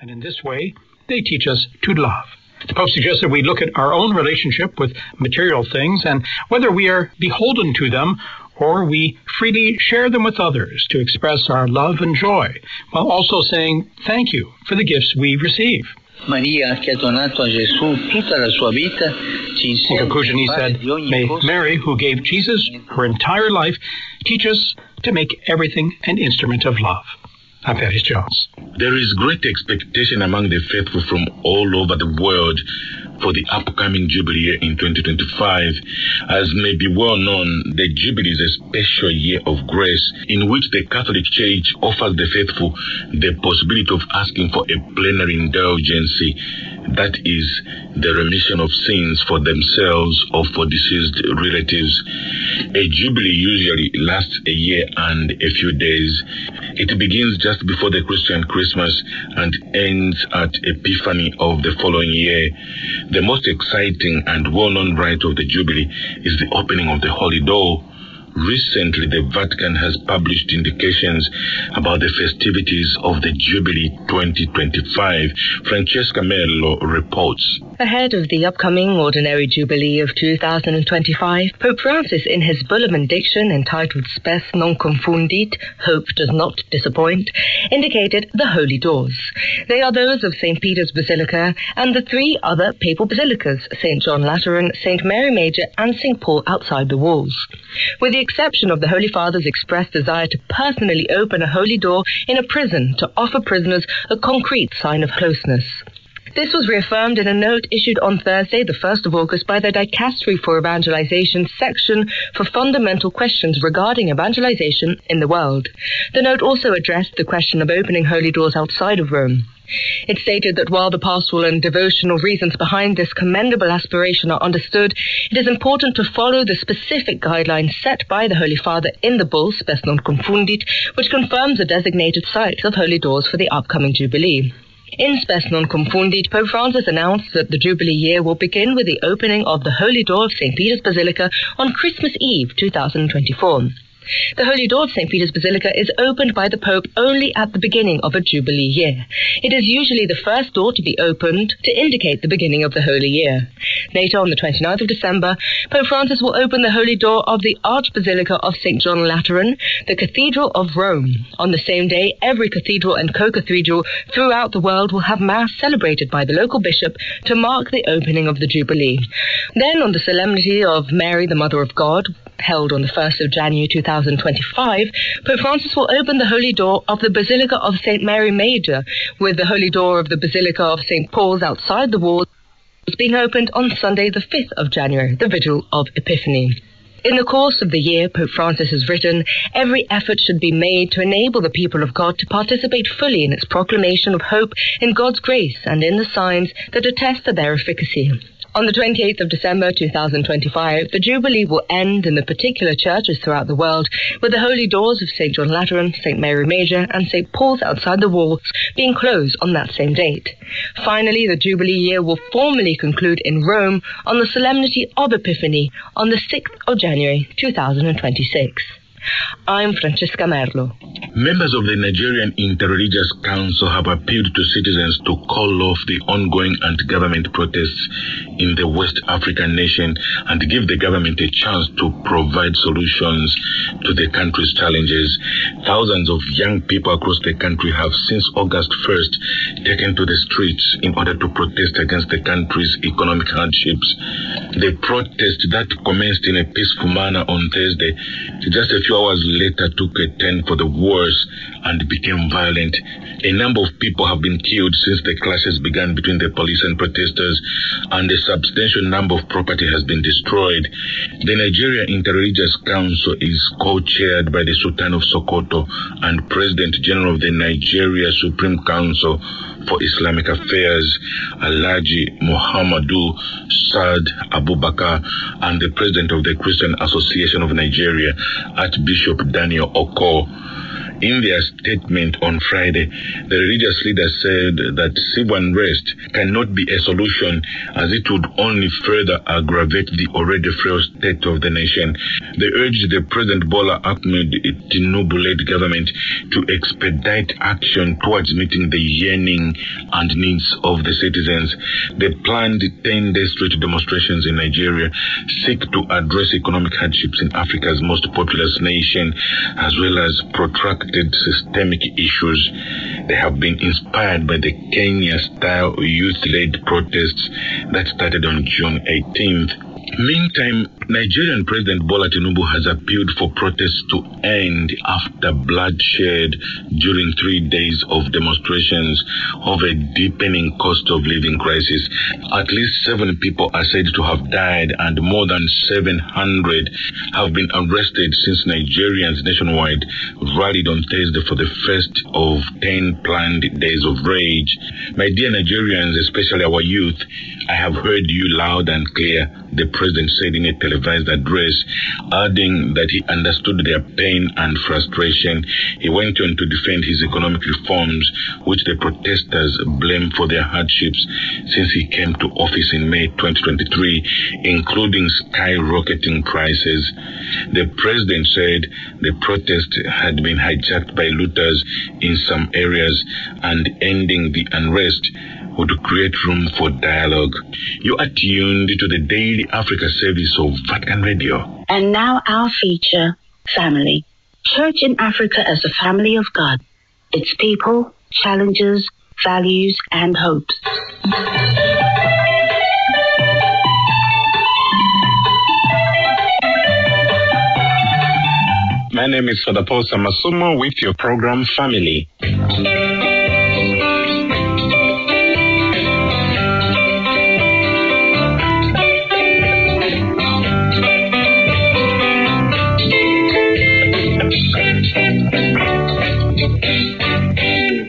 And in this way, they teach us to love. The Pope suggests that we look at our own relationship with material things and whether we are beholden to them or we freely share them with others to express our love and joy, while also saying thank you for the gifts we receive. Maria, che ha donato a Gesù tutta la sua vita, ci In conclusion, he said, may Mary, who gave Jesus her entire life, teach us to make everything an instrument of love. I'm Paris Jones. There is great expectation among the faithful from all over the world for the upcoming Jubilee year in 2025. As may be well known, the Jubilee is a special year of grace in which the Catholic Church offers the faithful the possibility of asking for a plenary indulgency, that is, the remission of sins for themselves or for deceased relatives. A Jubilee usually lasts a year and a few days. It begins just before the Christian Christmas and ends at Epiphany of the following year. The most exciting and well-known rite of the Jubilee is the opening of the Holy Door. Recently, the Vatican has published indications about the festivities of the Jubilee 2025. Francesca Mello reports. Ahead of the upcoming Ordinary Jubilee of 2025, Pope Francis, in his bull of benediction entitled Spes non confundit, Hope does not disappoint, indicated the Holy Doors. They are those of St. Peter's Basilica and the three other papal basilicas, St. John Lateran, St. Mary Major and St. Paul outside the walls. With the exception of the Holy Father's expressed desire to personally open a holy door in a prison to offer prisoners a concrete sign of closeness. This was reaffirmed in a note issued on Thursday, the 1st of August, by the Dicastery for Evangelization section for fundamental questions regarding evangelization in the world. The note also addressed the question of opening holy doors outside of Rome. It stated that while the pastoral and devotional reasons behind this commendable aspiration are understood, it is important to follow the specific guidelines set by the Holy Father in the bull, Spes non confundit, which confirms the designated sites of holy doors for the upcoming Jubilee. In Spes non confundit, Pope Francis announced that the Jubilee year will begin with the opening of the Holy Door of St. Peter's Basilica on Christmas Eve 2024. The Holy Door of St. Peter's Basilica is opened by the Pope only at the beginning of a Jubilee year. It is usually the first door to be opened to indicate the beginning of the Holy Year. Later, on the 29th of December, Pope Francis will open the Holy Door of the Archbasilica of St. John Lateran, the Cathedral of Rome. On the same day, every cathedral and co-cathedral throughout the world will have Mass celebrated by the local bishop to mark the opening of the Jubilee. Then, on the solemnity of Mary, the Mother of God, held on the 1st of January 2025, Pope Francis will open the Holy Door of the Basilica of St. Mary Major, with the Holy Door of the Basilica of St. Paul's outside the walls being opened on Sunday the 5th of January, the Vigil of Epiphany. In the course of the year, Pope Francis has written, every effort should be made to enable the people of God to participate fully in its proclamation of hope in God's grace and in the signs that attest to their efficacy. On the 28th of December 2025, the Jubilee will end in the particular churches throughout the world with the holy doors of St. John Lateran, St. Mary Major and St. Paul's outside the walls being closed on that same date. Finally, the Jubilee year will formally conclude in Rome on the solemnity of Epiphany on the 6th of January 2026. I'm Francesca Merlo. Members of the Nigerian Interreligious Council have appealed to citizens to call off the ongoing anti-government protests in the West African nation and give the government a chance to provide solutions to the country's challenges. Thousands of young people across the country have since August 1st taken to the streets in order to protest against the country's economic hardships. The protest that commenced in a peaceful manner on Thursday, just a few hours later took a turn for the worse and became violent. A number of people have been killed since the clashes began between the police and protesters, and a substantial number of property has been destroyed. The Nigeria Interreligious Council is co-chaired by the Sultan of Sokoto and President General of the Nigeria Supreme Council for Islamic Affairs, Alhaji Muhammadu Saad Abubakar, and the President of the Christian Association of Nigeria, Archbishop Daniel Oko. In their statement on Friday, the religious leaders said that civil unrest cannot be a solution, as it would only further aggravate the already frail state of the nation. They urged the President Bola Ahmed Tinubu-led government to expedite action towards meeting the yearning and needs of the citizens. The planned 10-day street demonstrations in Nigeria seek to address economic hardships in Africa's most populous nation, as well as protracted systemic issues. They have been inspired by the Kenya-style youth-led protests that started on June 18th. Meantime, Nigerian President Bola Tinubu has appealed for protests to end after bloodshed during 3 days of demonstrations over a deepening cost of living crisis. At least 7 people are said to have died and more than 700 have been arrested since Nigerians nationwide rallied on Thursday for the first of 10 planned days of rage. My dear Nigerians, especially our youth, I have heard you loud and clear, the President said in a televised address, adding that he understood their pain and frustration. He went on to defend his economic reforms, which the protesters blame for their hardships since he came to office in May 2023, including skyrocketing prices. The President said the protest had been hijacked by looters in some areas, and ending the unrest would create room for dialogue. You are tuned to the Daily Africa service of Vatican Radio. And now our feature, Family. Church in Africa as a family of God. Its people, challenges, values, and hopes. My name is Father Paul Samasumo with your program Family.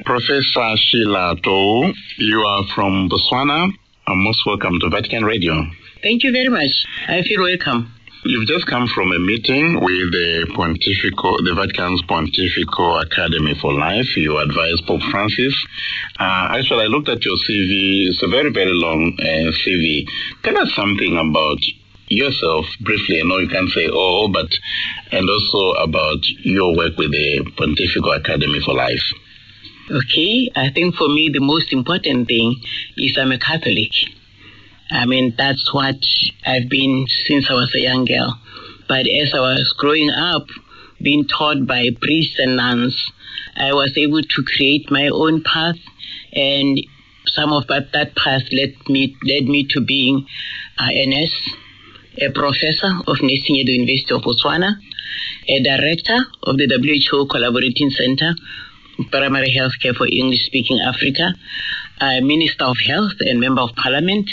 Professor Sheila Tou, you are from Botswana, and most welcome to Vatican Radio. Thank you very much. I feel welcome. You've just come from a meeting with the Vatican's Pontifical Academy for Life. You advise Pope Francis. Actually, I looked at your CV. It's a very, very long CV. Tell us something about yourself briefly. I know you can't say all, but and also about your work with the Pontifical Academy for Life. Okay, I think for me the most important thing is I'm a Catholic. I mean, that's what I've been since I was a young girl. But as I was growing up, being taught by priests and nuns, I was able to create my own path, and some of that path led me to being a nurse, a professor of nursing at the University of Botswana, a director of the WHO Collaborating Center, Primary Healthcare for English-Speaking Africa, a Minister of Health and Member of Parliament,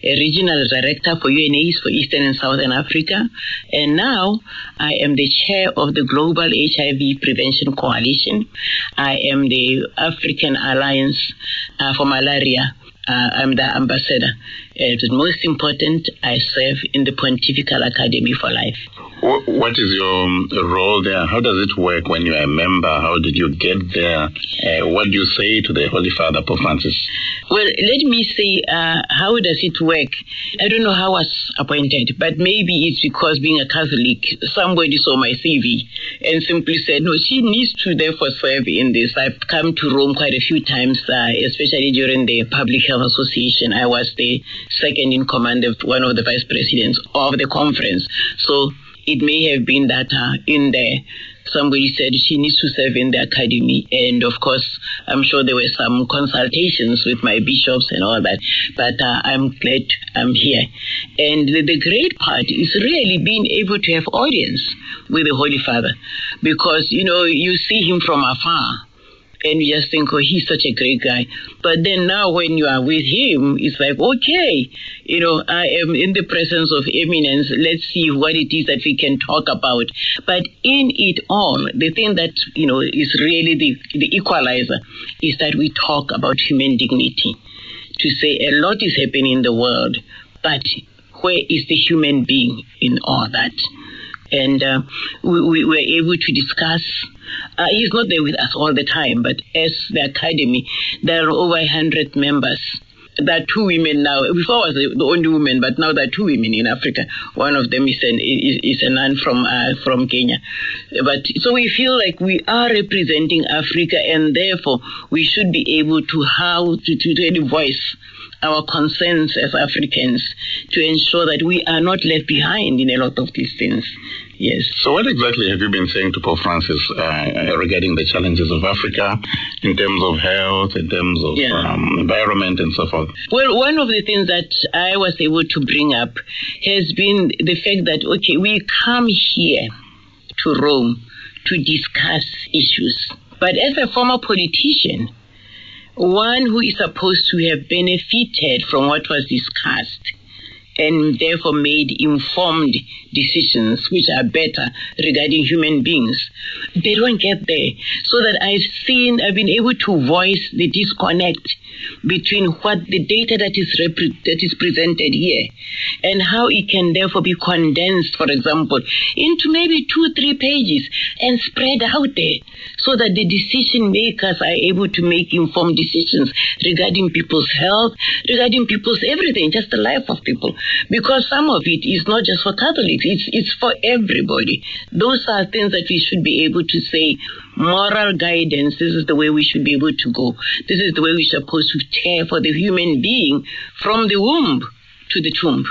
a Regional Director for UNAIDS for Eastern and Southern Africa, and now I am the Chair of the Global HIV Prevention Coalition. I am the African Alliance for Malaria. I'm the ambassador. And most important, I serve in the Pontifical Academy for Life. What is your role there? How does it work when you're a member? How did you get there? What do you say to the Holy Father, Pope Francis? Well, let me say, how does it work? I don't know how I was appointed, but maybe it's because being a Catholic, somebody saw my CV and simply said, no, she needs to therefore serve in this. I've come to Rome quite a few times, especially during the Public Health Association. I was the second in command of one of the vice presidents of the conference. So it may have been that in there, somebody said she needs to serve in the academy. And of course, I'm sure there were some consultations with my bishops and all that. But I'm glad I'm here. And the great part is really being able to have audience with the Holy Father. Because, you see him from afar. And you just think, oh, he's such a great guy. But then now when you are with him, it's like, okay, I am in the presence of eminence. Let's see what it is that we can talk about. But in it all, the thing that, is really the equalizer is that we talk about human dignity. To say a lot is happening in the world, but where is the human being in all that? And we were able to discuss. He's not there with us all the time, but as the academy, there are over 100 members. There are 2 women now. Before I was the only woman, but now there are 2 women in Africa. One of them is a nun from Kenya. But so we feel like we are representing Africa, and therefore we should be able to really voice our concerns as Africans to ensure that we are not left behind in a lot of these things. Yes. So what exactly have you been saying to Pope Francis regarding the challenges of Africa in terms of health, in terms of environment and so forth? Well, one of the things that I was able to bring up has been the fact that, okay, we come here to Rome to discuss issues. But as a former politician, one who is supposed to have benefited from what was discussed and therefore made informed decisions which are better regarding human beings, they don't get there. So that I've been able to voice the disconnect between what the data that is presented here and how it can therefore be condensed, for example, into maybe 2-3 pages and spread out there so that the decision makers are able to make informed decisions regarding people's health, regarding people's everything, just the life of people. Because some of it is not just for Catholics, it's for everybody. Those are things that we should be able to say, moral guidance, this is the way we should be able to go. This is the way we're supposed to care for the human being from the womb to the tomb.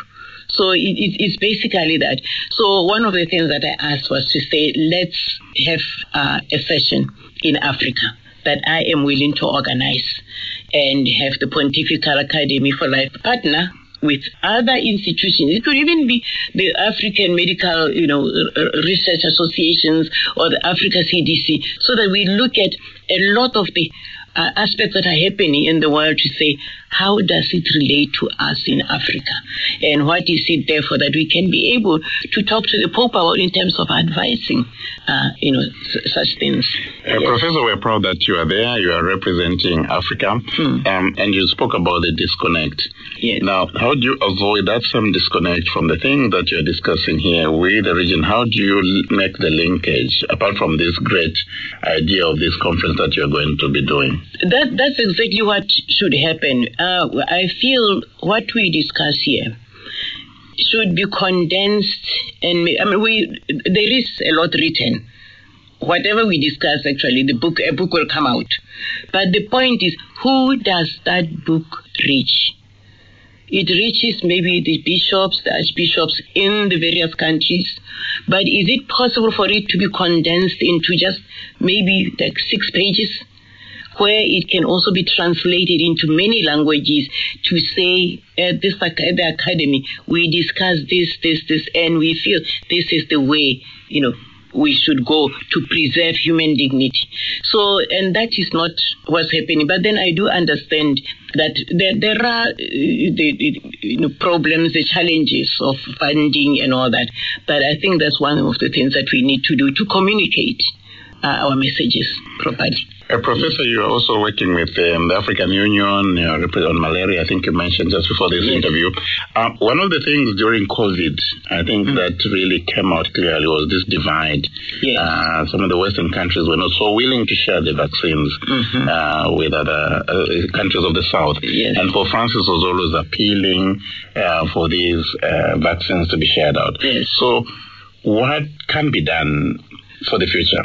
So it's basically that. So one of the things that I asked was to say, let's have a session in Africa that I am willing to organize and have the Pontifical Academy for Life partner with other institutions. It could even be the African Medical, Research Associations or the Africa CDC, so that we look at a lot of the aspects that are happening in the world to say, how does it relate to us in Africa? And what is it, therefore, that we can be able to talk to the Pope about in terms of advising, such things. Yes. Professor, we're proud that you are there. You are representing Africa. And you spoke about the disconnect. Yes. Now, how do you avoid that some disconnect from the thing that you're discussing here with the region? How do you make the linkage, apart from this great idea of this conference that you're going to be doing? That's exactly what should happen. I feel what we discuss here should be condensed, and there is a lot written. Whatever we discuss, actually, a book will come out. But the point is, who does that book reach? It reaches maybe the bishops, the archbishops in the various countries. But is it possible for it to be condensed into just maybe like 6 pages, where it can also be translated into many languages to say, at the academy, we discuss this, and we feel this is the way, we should go to preserve human dignity. So, and that is not what's happening. But then I do understand that there are the problems, the challenges of funding and all that. But I think that's one of the things that we need to do to communicate our messages properly. Professor, you are also working with the African Union on malaria. I think you mentioned just before this interview. One of the things during COVID, I think that really came out clearly was this divide. Yes. Some of the Western countries were not so willing to share the vaccines with other countries of the South. Yes. And Pope Francis was always appealing for these vaccines to be shared out. Yes. So what can be done for the future?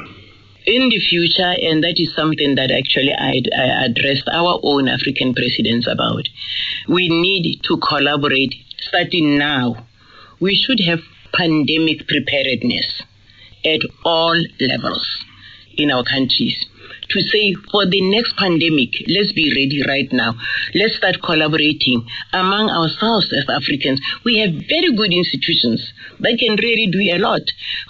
In the future, and that is something that actually I addressed our own African presidents about, we need to collaborate starting now. We should have pandemic preparedness at all levels in our countries. To say, for the next pandemic, let's be ready right now. Let's start collaborating among ourselves as Africans. We have very good institutions that can really do a lot.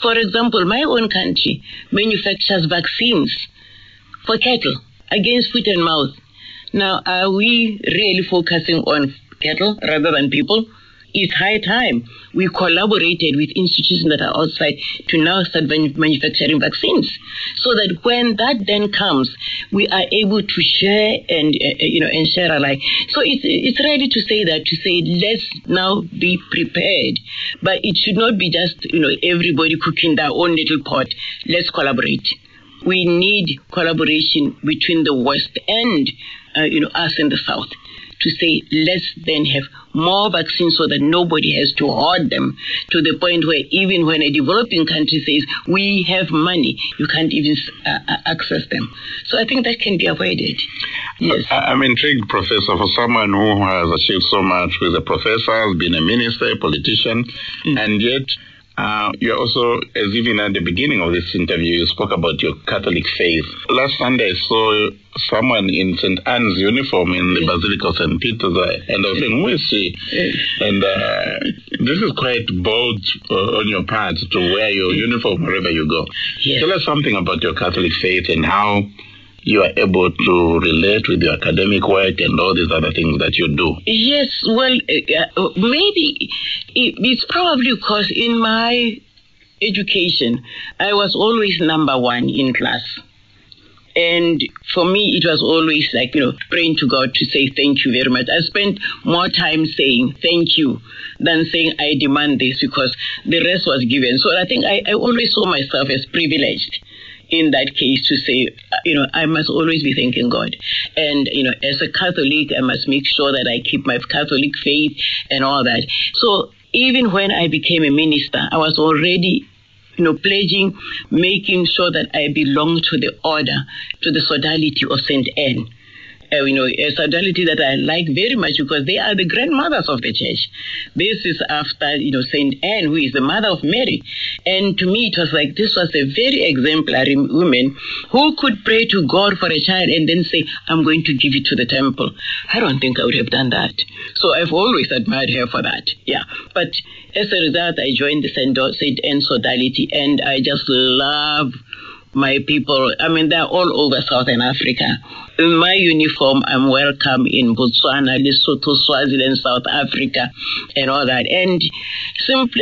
For example, my own country manufactures vaccines for cattle against foot and mouth. Now, are we really focusing on cattle rather than people? it's high time we collaborated with institutions that are outside to now start manufacturing vaccines, so that when that then comes, we are able to share and and share alike. So it's ready to say let's now be prepared, but it should not be just everybody cooking their own little pot. Let's collaborate. We need collaboration between the West and us in the South, to say let's then have more vaccines so that nobody has to hoard them, to the point where even when a developing country says we have money, you can't even access them. So I think that can be avoided. Yes. I'm intrigued, Professor, for someone who has achieved so much, who is a professor, has been a minister, a politician, and yet you're also, as even at the beginning of this interview, you spoke about your Catholic faith. Last Sunday, I saw someone in St. Anne's uniform in the Basilica of St. Peter's, and I was saying, who is she? And this is quite bold on your part to wear your uniform wherever you go. Yes. Tell us something about your Catholic faith and how you are able to relate with your academic work and all these other things that you do. Yes, well, maybe it's probably because in my education, I was always number one in class. And for me, it was always like, praying to God to say thank you very much. I spent more time saying thank you than saying I demand this, because the rest was given. So I think I always saw myself as privileged in that case to say, I must always be thanking God. And, as a Catholic, I must make sure that I keep my Catholic faith and all that. So even when I became a minister, I was already, pledging, making sure that I belong to the order, to the sodality of St. Anne. A sodality that I like very much, because they are the grandmothers of the church. This is after, St. Anne, who is the mother of Mary. And to me, it was like this was a very exemplary woman who could pray to God for a child and then say, I'm going to give it to the temple. I don't think I would have done that. So I've always admired her for that. Yeah. But as a result, I joined the St. Anne sodality, and I just love my people. I mean, they're all over Southern Africa. In my uniform, I'm welcome in Botswana, Lesotho, Swaziland, South Africa, and all that. And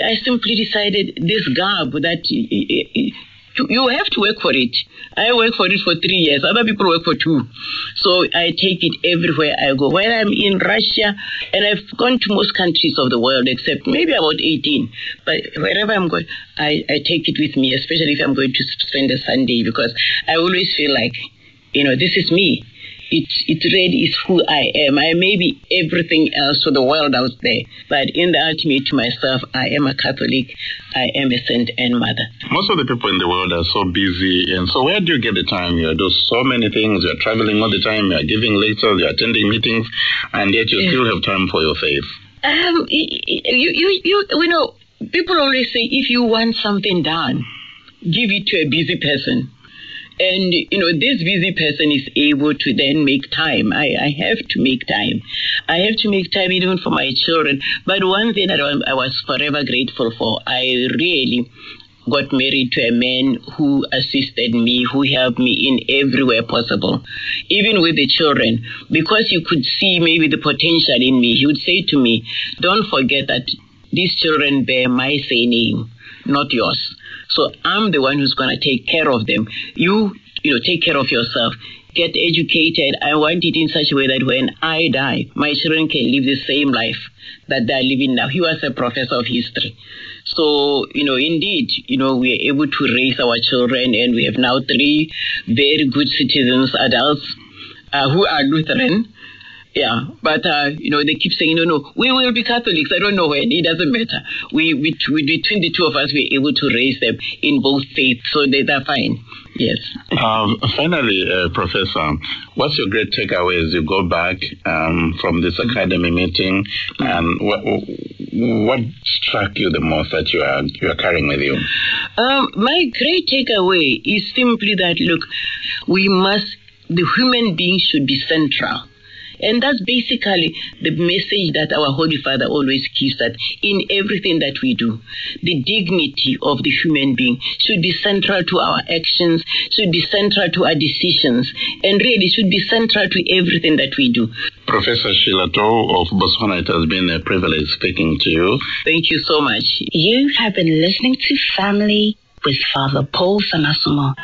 I simply decided this garb that you have to work for it. I work for it for 3 years. Other people work for 2. So I take it everywhere I go. When I'm in Russia, and I've gone to most countries of the world, except maybe about 18. But wherever I'm going, I take it with me, especially if I'm going to spend a Sunday, because I always feel like, this is me. It really is who I am. I may be everything else to the world out there, but in the ultimate to myself, I am a Catholic. I am a St. Anne mother. Most of the people in the world are so busy, and so where do you get the time? You do so many things. You're traveling all the time. You're giving lectures. You're attending meetings, and yet you still have time for your faith. People always say, if you want something done, give it to a busy person. And, this busy person is able to then make time. I have to make time. I have to make time even for my children. But one thing that I was forever grateful for, I really got married to a man who assisted me, who helped me in every way possible, even with the children. Because he could see maybe the potential in me, he would say to me, don't forget that these children bear my surname, not yours. So I'm the one who's going to take care of them. You take care of yourself. Get educated. I want it in such a way that when I die, my children can live the same life that they're living now. He was a professor of history. So, indeed, we are able to raise our children, and we have now 3 very good citizens, adults, who are Lutheran. Yeah, but, they keep saying, no, we will be Catholics. I don't know when. It doesn't matter. Between the two of us, we're able to raise them in both faiths, so they're fine. Yes. Finally, Professor, what's your great takeaway as you go back from this academy meeting? And what struck you the most that you are carrying with you? My great takeaway is simply that, look, the human being should be central. And that's basically the message that our Holy Father always gives us in everything that we do. The dignity of the human being should be central to our actions, should be central to our decisions, and really should be central to everything that we do. Professor Sheila Toh of Botswana, it has been a privilege speaking to you. Thank you so much. You have been listening to Family with Father Paul Sanasumo.